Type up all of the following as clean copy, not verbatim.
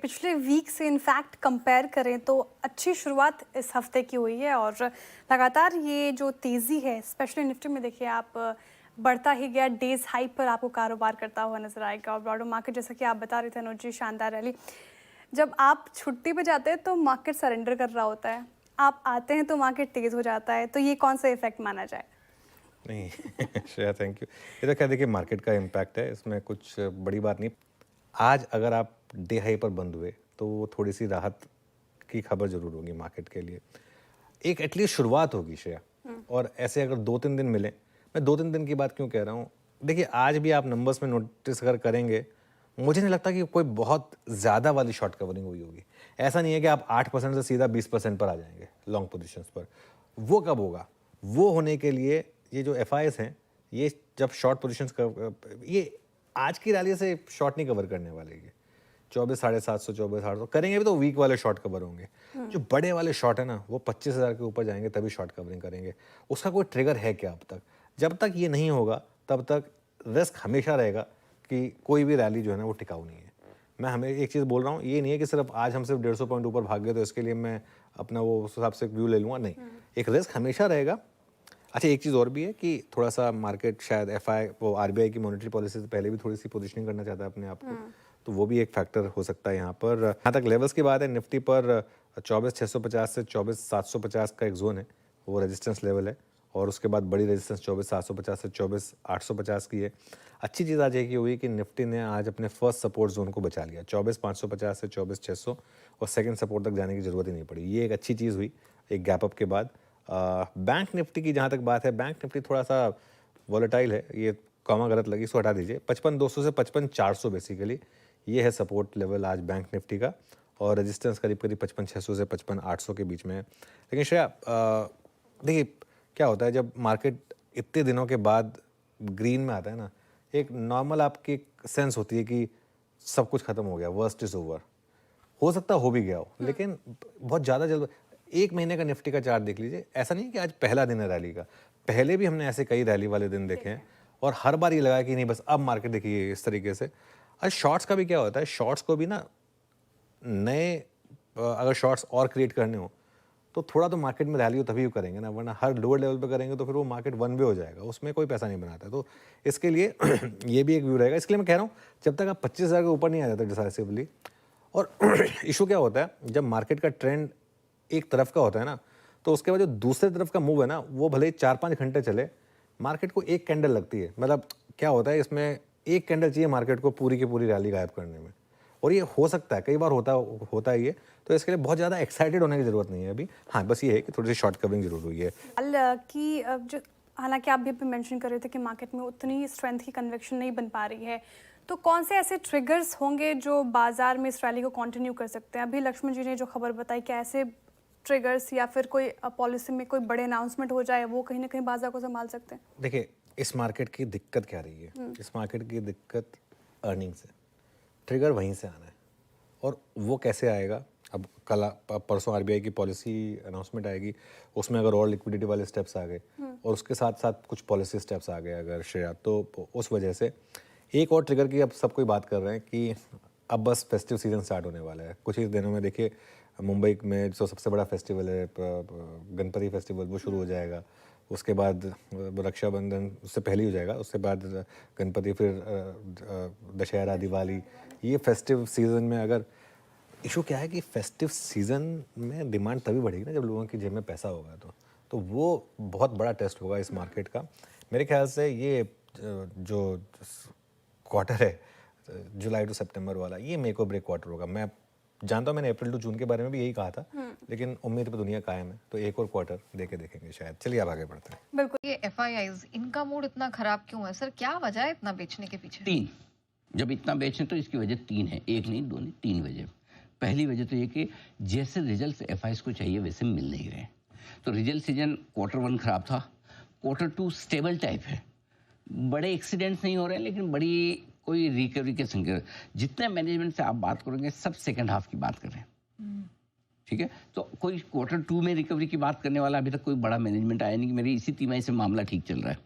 पिछले वीक से in fact compare करें तो अच्छी शुरुआत इस हफ्ते की हुई है और लगातार ये जो तेज़ी है स्पेशली निफ्टी में देखिए आप बढ़ता ही गया। डेज हाई पर आपको कारोबार करता हुआ नजर आएगा और ब्रॉडर मार्केट जैसा कि आप बता रहे थे अनुज जी, शानदार रैली। जब आप छुट्टी पे जाते हैं तो मार्केट सरेंडर कर रहा होता है, आप आते हैं तो मार्केट तेज़ हो जाता है, तो ये कौन सा इफेक्ट माना जाए? नहीं श्रेया थैंक यू। ये तो क्या देखिए मार्केट का इम्पैक्ट है, इसमें कुछ बड़ी बात नहीं। आज अगर आप डे हाई पर बंद हुए तो वो थोड़ी सी राहत की खबर जरूर होगी मार्केट के लिए, एक एटलीस्ट शुरुआत होगी श्रेया। और ऐसे अगर 2-3 दिन मिले, मैं 2-3 दिन की बात क्यों कह रहा हूँ, देखिए आज भी आप नंबर्स में नोटिस अगर करेंगे, मुझे नहीं लगता कि कोई बहुत ज़्यादा वाली शॉर्ट कवरिंग हुई होगी। ऐसा नहीं है कि आप 8% से सीधा 20% पर आ जाएंगे लॉन्ग पोजिशंस पर। वो कब होगा? वो होने के लिए ये जो FIs हैं, ये जब शॉर्ट पोजिशंस ये आज की रैली से शॉर्ट नहीं कवर करने वाले। ये 24,750 24,800 करेंगे भी तो वीक वाले शॉर्ट कवर होंगे। जो बड़े वाले शॉर्ट है ना, वो 25,000 के ऊपर जाएंगे तभी शॉर्ट कवरिंग करेंगे। उसका कोई ट्रिगर है क्या अब तक? जब तक ये नहीं होगा तब तक रिस्क हमेशा रहेगा कि कोई भी रैली जो है ना वो टिकाऊ नहीं है। मैं हमें एक चीज़ बोल रहा हूँ, ये नहीं है कि सिर्फ आज हम सिर्फ 150 पॉइंट ऊपर भाग गए तो इसके लिए मैं अपना वो उस हिसाब से व्यू ले लूँगा, नहीं। एक रिस्क हमेशा रहेगा। अच्छा, एक चीज़ और भी है कि थोड़ा सा मार्केट शायद वो RBI की मॉनेटरी पॉलिसी से पहले भी थोड़ी सी पोजीशनिंग करना चाहता है अपने आप को, तो वो भी एक फैक्टर हो सकता है यहाँ पर। यहाँ तक लेवल्स की बात है, निफ्टी पर 24,650 से 24,750 का एक जोन है, वो रेजिस्टेंस लेवल है। और उसके बाद बड़ी रेजिस्टेंस 24,750 से 24,850 की है। अच्छी चीज़ आज ये हुई कि निफ्टी ने आज अपने फर्स्ट सपोर्ट जोन को बचा लिया 24,550 से 24,600, और सेकंड सपोर्ट तक जाने की ज़रूरत ही नहीं पड़ी। ये एक अच्छी चीज़ हुई एक गैप अप के बाद। बैंक निफ्टी की जहाँ तक बात है, बैंक निफ्टी थोड़ा सा वॉलेटाइल है, ये कॉमा गलत लगी, इसको हटा दीजिए। 55,200 से 55,400 बेसिकली ये है सपोर्ट लेवल आज बैंक निफ्टी का, और रेजिस्टेंस करीब करीब 55,600 से 55,800 के बीच में है। लेकिन श्रेया देखिए क्या होता है जब मार्केट इतने दिनों के बाद ग्रीन में आता है ना, एक नॉर्मल आपकी सेंस होती है कि सब कुछ खत्म हो गया, वर्स्ट इज ओवर। हो सकता हो भी गया हो, लेकिन बहुत ज़्यादा जल्द। एक महीने का निफ्टी का चार्ट देख लीजिए, ऐसा नहीं कि आज पहला दिन है रैली का, पहले भी हमने ऐसे कई रैली वाले दिन देखे हैं, और हर बार ये लगा कि नहीं बस अब मार्केट देखिए इस तरीके से। आज शॉर्ट्स का भी क्या होता है, शॉर्ट्स को भी ना नए अगर शॉर्ट्स और क्रिएट करने हो तो थोड़ा तो मार्केट में रैली हो तभी करेंगे ना, वरना हर लोअर लेवल पे करेंगे तो फिर वो मार्केट वन वे हो जाएगा, उसमें कोई पैसा नहीं बनाता। तो इसके लिए ये भी एक व्यू रहेगा। इसके लिए मैं कह रहा हूँ जब तक आप 25,000 के ऊपर नहीं आ जाते डिसाइसिवली। और इशू क्या होता है जब मार्केट का ट्रेंड एक तरफ का होता है ना, तो उसके बाद जो दूसरे तरफ का मूव है ना, वो भले ही 4-5 घंटे चले, मार्केट को एक कैंडल लगती है। मतलब क्या होता है इसमें, एक कैंडल चाहिए मार्केट को पूरी की पूरी रैली गायब करने में। और ये हो सकता है, कई बार होता है ये, तो इसके लिए बहुत ज़्यादा एक्साइटेड होने की ज़रूरत नहीं है अभी। हाँ, बस ये है कि थोड़ी सी शॉर्ट कवरिंग जरूर हुई है। कि जो हालांकि आप भी मेंशन कर रहे थे कि मार्केट में उतनी स्ट्रेंथ की कन्विक्शन नहीं बन पा रही है, तो कौन से ऐसे ट्रिगर्स होंगे जो बाजार में इस रैली को कंटिन्यू कर सकते हैं? अभी लक्ष्मण जी ने जो खबर बताई, क्या ऐसे ट्रिगर्स या फिर कोई पॉलिसी में कोई बड़े अनाउंसमेंट हो जाए वो कहीं ना कहीं बाजार को संभाल सकते हैं? देखिए इस मार्केट की दिक्कत क्या रही है, इस मार्केट की दिक्कत अर्निंग से, ट्रिगर वहीं से आना है। और वो कैसे आएगा? अब कल परसों RBI की पॉलिसी अनाउंसमेंट आएगी, उसमें अगर और लिक्विडिटी वाले स्टेप्स आ गए और उसके साथ साथ कुछ पॉलिसी स्टेप्स आ गए अगर श्रेया, तो उस वजह से एक और ट्रिगर की अब सब कोई बात कर रहे हैं कि अब बस फेस्टिव सीजन स्टार्ट होने वाला है कुछ ही दिनों में। देखिए मुंबई में जो सबसे बड़ा फेस्टिवल है गणपति फेस्टिवल, वो शुरू हो जाएगा। उसके बाद रक्षाबंधन उससे पहले ही हो जाएगा, उसके बाद गणपति, फिर दशहरा, दिवाली। ये फेस्टिव सीजन में अगर इशू क्या है कि फेस्टिव सीजन में डिमांड तभी बढ़ेगी ना जब लोगों की जेब में पैसा होगा, तो वो बहुत बड़ा टेस्ट होगा इस मार्केट का। मेरे ख्याल से ये जो क्वार्टर है जुलाई टू सितंबर वाला, ये मेक और ब्रेक क्वार्टर होगा। मैं जानता हूँ मैंने अप्रैल टू जून के बारे में भी यही कहा था, लेकिन उम्मीद पे दुनिया कायम है, तो एक और क्वार्टर देखेंगे शायद। चलिए अब आगे बढ़ते हैं। बिल्कुल। ये FIIs इनका मूड इतना खराब क्यों है सर? क्या वजह है इतना बेचने के पीछे? 3, जब इतना बेचें तो इसकी वजह 3 है, एक नहीं, दो नहीं, 3 वजह। पहली वजह तो ये कि जैसे रिजल्ट FIs को चाहिए वैसे मिल नहीं रहे। तो रिजल्ट सीजन Q1 खराब था, Q2 स्टेबल टाइप है, बड़े एक्सीडेंट्स नहीं हो रहे हैं, लेकिन बड़ी कोई रिकवरी के संकेत। जितने मैनेजमेंट से आप बात करेंगे सब सेकंड हाफ की बात कर रहे हैं, ठीक है। तो कोई Q2 में रिकवरी की बात करने वाला अभी तक कोई बड़ा मैनेजमेंट आया नहीं कि मेरी इसी तिमाही से मामला ठीक चल रहा है,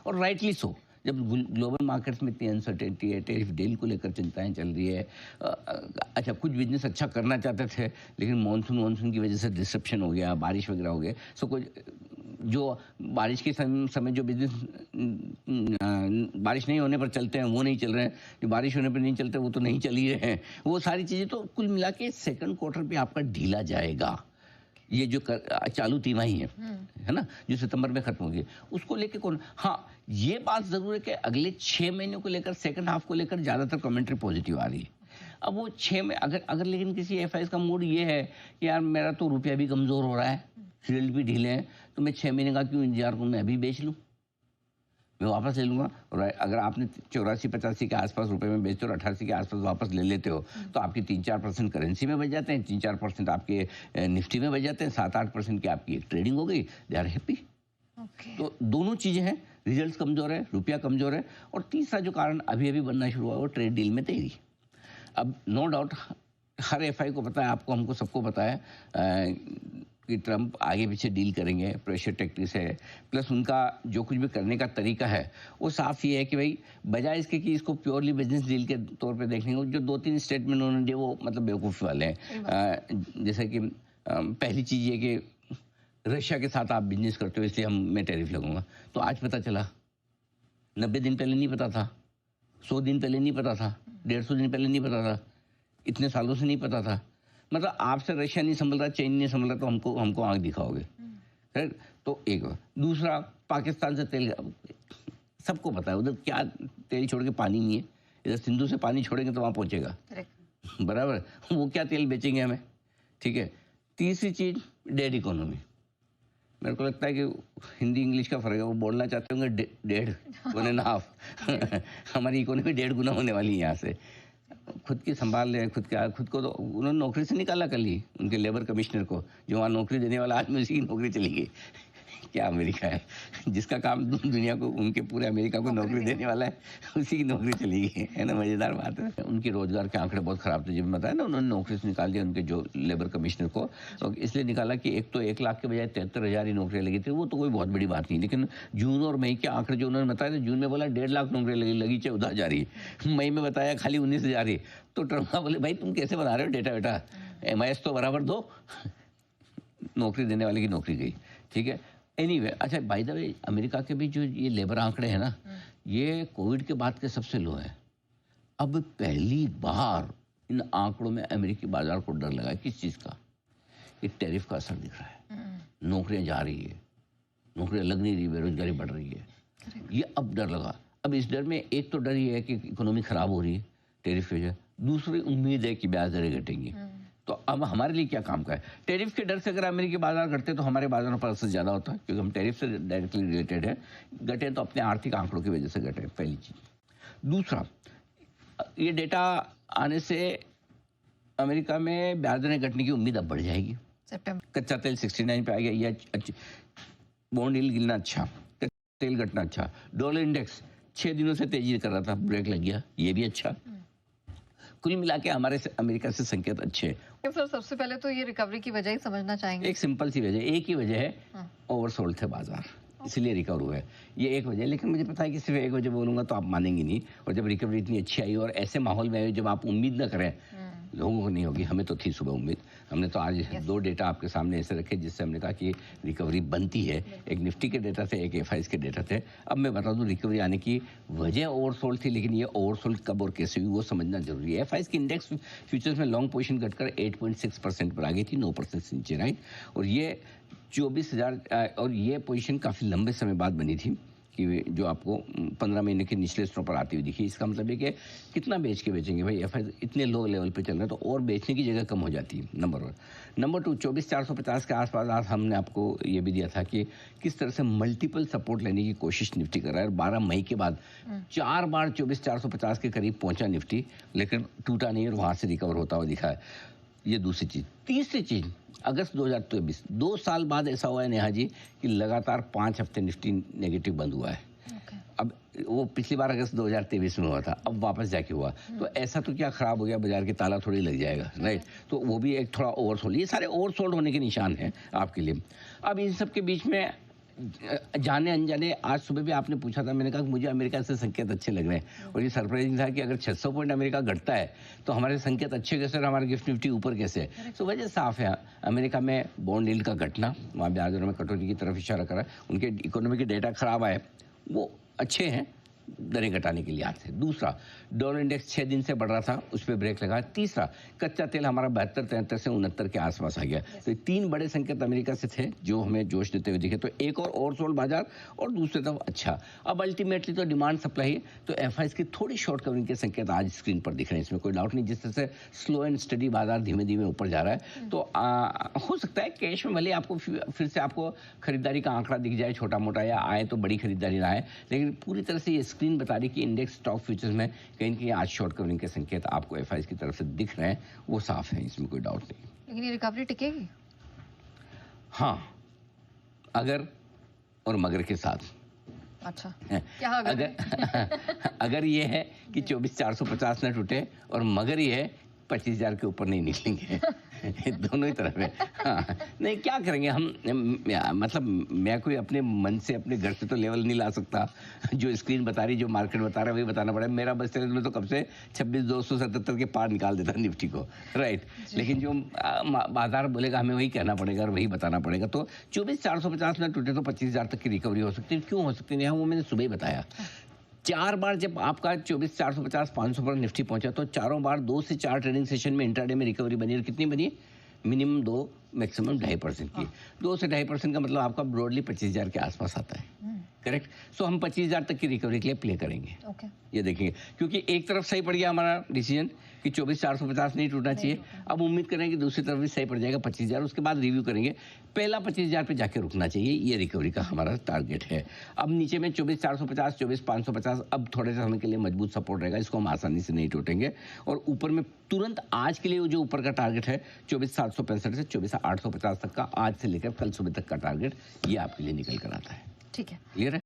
और राइटली सो। जब ग्लोबल मार्केट्स में इतनी अनसर्टेनिटी है, टेरिफ डील को लेकर चिंताएं चल रही है। अच्छा, कुछ बिजनेस अच्छा करना चाहते थे लेकिन मानसून की वजह से डिसरप्शन हो गया, बारिश वगैरह हो गया। सो कुछ जो बारिश के समय जो बिजनेस बारिश नहीं होने पर चलते हैं वो नहीं चल रहे हैं, जो बारिश होने पर नहीं चलते वो तो नहीं चल ही रहे हैं। वो सारी चीज़ें तो कुल मिला के सेकेंड क्वार्टर पे आपका ढीला जाएगा। ये जो चालू तिमाही है ना, जो सितंबर में खत्म होगी, उसको लेके कौन, हाँ ये बात जरूर है कि अगले 6 महीनों को लेकर, सेकंड हाफ को लेकर ज्यादातर कमेंट्री पॉजिटिव आ रही है। अब वो 6 में अगर लेकिन किसी एफआईएस का मूड ये है कि यार मेरा तो रुपया भी कमजोर हो रहा है, रिजल्ट भी ढीले हैं, तो मैं 6 महीने का क्यों इंतजार करूँ, मैं अभी बेच लूँ, मैं वापस ले लूँगा। और अगर आपने 84-85 के आसपास रुपए में बेचते हो और 88 के आसपास वापस ले लेते हो तो आपकी 3-4% करेंसी में बच जाते हैं, 3-4% आपके निफ्टी में बच जाते हैं, 7-8% की आपकी एक ट्रेडिंग हो गई, दे आर हैप्पी। तो दोनों चीज़ें हैं, रिजल्ट कमज़ोर है, रुपया कमज़ोर है, और तीसरा जो कारण अभी अभी बनना शुरू हुआ वो ट्रेड डील में देरी। अब नो डाउट हर एफआई को पता है, आपको हमको सबको पता है कि ट्रंप आगे पीछे डील करेंगे, प्रेशर टैक्टिक्स है, प्लस उनका जो कुछ भी करने का तरीका है वो साफ ये है कि भाई बजाय इसके कि इसको प्योरली बिजनेस डील के तौर पे देखने को, जो 2-3 स्टेटमेंट उन्होंने दिए वो मतलब बेवकूफ़ी वाले हैं। जैसे कि पहली चीज़ ये कि रशिया के साथ आप बिजनेस करते हो इसलिए मैं टैरिफ लगूंगा, तो आज पता चला, 90 दिन पहले नहीं पता था, 100 दिन पहले नहीं पता था, 150 दिन पहले नहीं पता था, इतने सालों से नहीं पता था। मतलब आपसे रशिया नहीं संभल रहा, चीन नहीं संभल रहा, तो हमको आंख दिखाओगे, राइट? तो एक दूसरा, पाकिस्तान से तेल सबको पता है उधर क्या तेल छोड़ के पानी नहीं है, इधर सिंधु से पानी छोड़ेंगे तो वहाँ पहुँचेगा, बराबर, वो क्या तेल बेचेंगे हमें, ठीक है। तीसरी चीज़ डेड इकोनॉमी, मेरे को लगता है कि हिंदी इंग्लिश का फर्क है, वो बोलना चाहते होंगे 1.5 हमारी इकोनॉमी 1.5 गुना होने वाली है यहाँ से। खुद की संभाल लें, खुद को तो उन्होंने नौकरी से निकाला कल ही, उनके लेबर कमिश्नर को, जो वहाँ नौकरी देने वाला आदमी उसी की नौकरी चली गई। क्या अमेरिका है, जिसका काम दुनिया को, उनके पूरे अमेरिका को नौकरी देने वाला है, उसी की नौकरी चली गई, है ना, मज़ेदार बात है। उनके रोजगार के आंकड़े बहुत ख़राब थे, जब बताया ना, उन्होंने नौकरी से निकाल दिया उनके जो लेबर कमिश्नर को, तो इसलिए निकाला कि एक तो 1 लाख के बजाय 73,000 ही नौकरियाँ लगी थी, वो तो कोई बहुत बड़ी बात नहीं। लेकिन जून और मई के आंकड़े जो उन्होंने बताया, जून में बोला 1.5 लाख नौकरियाँ लगी चाहे उधर जा रही, मई में बताया खाली 19,000 ही। तो ट्रम्प बोले भाई तुम कैसे बना रहे हो डेटा बेटा, MIS तो बराबर दो, नौकरी देने वाले की नौकरी गई, ठीक है। एनीवे, अच्छा बाय द वे, अमेरिका के भी जो ये लेबर आंकड़े हैं ना, ये कोविड के बाद के सबसे लो है। अब पहली बार इन आंकड़ों में अमेरिकी बाजार को डर लगा है। किस चीज़ का? एक टैरिफ का असर दिख रहा है, नौकरियां जा रही है, नौकरियां लग नहीं रही, बेरोजगारी बढ़ रही है, ये अब डर लगा। अब इस डर में एक तो डर ये है कि इकोनॉमी खराब हो रही है टैरिफ की वजह, दूसरी उम्मीद है कि ब्याज दरें घटेंगी। तो अब हमारे लिए क्या काम का है? टैरिफ के डर से अगर अमेरिकी बाजार घटते तो हमारे बाजारों पर असर ज़्यादा होता है, क्योंकि हम टैरिफ से डायरेक्टली रिलेटेड है। घटे तो अपने आर्थिक आंकड़ों की वजह से घटे, पहली चीज़। दूसरा, ये डेटा आने से अमेरिका में ब्याज दरें घटने की उम्मीद अब बढ़ जाएगी। कच्चा तेल 69 पे आ गया, ये अच्छी, बॉन्ड यील्ड गिरना अच्छा, तेल घटना अच्छा, डॉलर इंडेक्स 6 दिनों से तेजी कर रहा था, ब्रेक लग गया, ये भी अच्छा। कुल मिला के हमारे से अमेरिका से संकेत अच्छे हैं। सर सबसे पहले तो ये रिकवरी की वजह ही समझना चाहेंगे। एक सिंपल सी वजह, एक ही वजह है, ओवरसोल्ड थे बाजार, इसलिए रिकवर हुआ है, ये एक वजह है। लेकिन मुझे पता है कि सिर्फ एक वजह बोलूंगा तो आप मानेंगे नहीं, और जब रिकवरी इतनी अच्छी आई और ऐसे माहौल में आई जब आप उम्मीद न करें, लोगों को नहीं होगी, हमें तो थी सुबह उम्मीद। हमने तो आज 2 डेटा आपके सामने ऐसे रखे जिससे हमने कहा कि रिकवरी बनती है, एक निफ्टी के डेटा थे, एक एफआईएस के डेटा थे। अब मैं बता दूं रिकवरी आने की वजह ओवरसोल्ड थी, लेकिन ये ओवरसोल्ड कब और कैसे हुई वो समझना जरूरी है। एफआईएस की इंडेक्स फ्यूचर्स में लॉन्ग पोजीशन घटकर 8.6% पर आ गई थी, 9% से नीचे, राइट। और ये 24,000, और ये पोजीशन काफ़ी लंबे समय बाद बनी थी, कि जो आपको 15 महीने के निचले स्तरों पर आती हुई दिखी। इसका मतलब है कि कितना बेच के बेचेंगे भाई, एफआईएस इतने लो लेवल पे चल रहा है, तो और बेचने की जगह कम हो जाती है, नंबर 1। नंबर 2, 24,450 के आसपास आज हमने आपको ये भी दिया था कि किस तरह से मल्टीपल सपोर्ट लेने की कोशिश निफ्टी कर रहा है। 12 मई के बाद 4 बार 24,450 के करीब पहुंचा निफ्टी, लेकिन टूटा नहीं और वहाँ से रिकवर होता हुआ दिखा है। ये दूसरी चीज़। तीसरी चीज़, अगस्त 2023, 2 साल बाद ऐसा हुआ है नेहा जी कि लगातार 5 हफ्ते निफ्टी नेगेटिव बंद हुआ है। अब वो पिछली बार अगस्त 2023 में हुआ था, अब वापस जाके हुआ, तो ऐसा तो क्या खराब हो गया बाजार के, ताला थोड़ी लग जाएगा, राइट। तो वो भी एक थोड़ा ओवरसोल्ड, ये सारे ओवरसोल्ड होने के निशान हैं आपके लिए। अब इन सब के बीच में जाने अनजाने, आज सुबह भी आपने पूछा था, मैंने कहा कि मुझे अमेरिका से संकेत अच्छे लग रहे हैं, और ये सरप्राइजिंग था कि अगर 600 पॉइंट अमेरिका घटता है तो हमारे संकेत अच्छे कैसे और हमारे गिफ्ट निफ्टी ऊपर कैसे। तो वजह साफ है, अमेरिका में बॉन्ड यील्ड का घटना, वहाँ ब्याज दरों में कटौती की तरफ इशारा करा, उनके इकोनॉमी के डेटा खराब आए, वो अच्छे हैं दरें घटाने के लिए आज से। दूसरा, डॉलर इंडेक्स 6 दिन से बढ़ रहा था, उस पर ब्रेक लगा। तीसरा, कच्चा तेल हमारा 72-73 से 69 के आसपास आ गया। तो ये 3 बड़े संकेत अमेरिका से थे जो हमें जोश देते हुए दिखे। तो एक और ओवरसोल्ड बाजार और दूसरी तरफ अच्छा। अब अल्टीमेटली तो डिमांड सप्लाई है, तो एफआईएस की थोड़ी शॉर्ट कवरिंग के संकेत आज स्क्रीन पर दिख रहे हैं, इसमें कोई डाउट नहीं। जिस तरह से स्लो एंड स्टडी बाजार धीमे धीमे ऊपर जा रहा है, तो हो सकता है कैश में भले आपको फिर से आपको खरीदारी का आंकड़ा दिख जाए छोटा मोटा, या आए तो बड़ी खरीदारी ना आए, लेकिन पूरी तरह से ये स्क्रीन बता रही कि इंडेक्स स्टॉक फ्यूचर्स में कहीं न कहीं आज शॉर्ट कवरिंग के संकेत आपको एफआईएस की तरफ से दिख रहे हैं, वो साफ है, इसमें कोई डाउट नहीं। लेकिन ये रिकवरी टिकेगी? हाँ, अगर और मगर के साथ। अच्छा, क्या अगर ये है कि 24,450 न टूटे, और मगर ये है 25,000 के ऊपर नहीं निकलेंगे। दोनों ही तरफ है। हाँ, नहीं क्या करेंगे हम, मतलब मैं कोई अपने मन से अपने घर से तो लेवल नहीं ला सकता। जो स्क्रीन बता रही, जो मार्केट बता रहा है, वही बताना पड़ेगा। मेरा बस चले तो कब से 26,277 के पार निकाल देता निफ्टी को, राइट। लेकिन जो बाजार बोलेगा हमें वही कहना पड़ेगा और वही बताना पड़ेगा। तो 24,450 न टूटे तो 25,000 तक की रिकवरी हो सकती है। क्यों हो सकती है, वो मैंने सुबह ही बताया। 4 बार जब आपका 24,450-500 पर निफ्टी पहुंचा, तो चारों बार 2 से 4 ट्रेडिंग सेशन में इंट्राडे में रिकवरी बनी। और कितनी बनी? मिनिमम 2, मैक्सिमम 2.5% की। 2 से 2.5% का मतलब आपका ब्रॉडली 25,000 के आसपास आता है, करेक्ट। सो हम 25,000 तक की रिकवरी के लिए प्ले करेंगे। ओके, ये देखेंगे, क्योंकि एक तरफ सही पड़ गया हमारा डिसीजन कि 24,450 नहीं टूटना चाहिए। अब उम्मीद करेंगे कि दूसरी तरफ भी सही पड़ जाएगा 25,000, उसके बाद रिव्यू करेंगे। पहला 25,000 पे जाके रुकना चाहिए, ये रिकवरी का हमारा टारगेट है। अब नीचे में 24,450, 24,550 अब थोड़े से समय के लिए मजबूत सपोर्ट रहेगा, इसको हम आसानी से नहीं टूटेंगे। और ऊपर में तुरंत आज के लिए जो ऊपर का टारगेट है 24,765 से 24,850 तक का, आज से लेकर कल सुबह तक का टारगेट, ये आपके लिए निकल कर आता है। ठीक है। क्लियर है?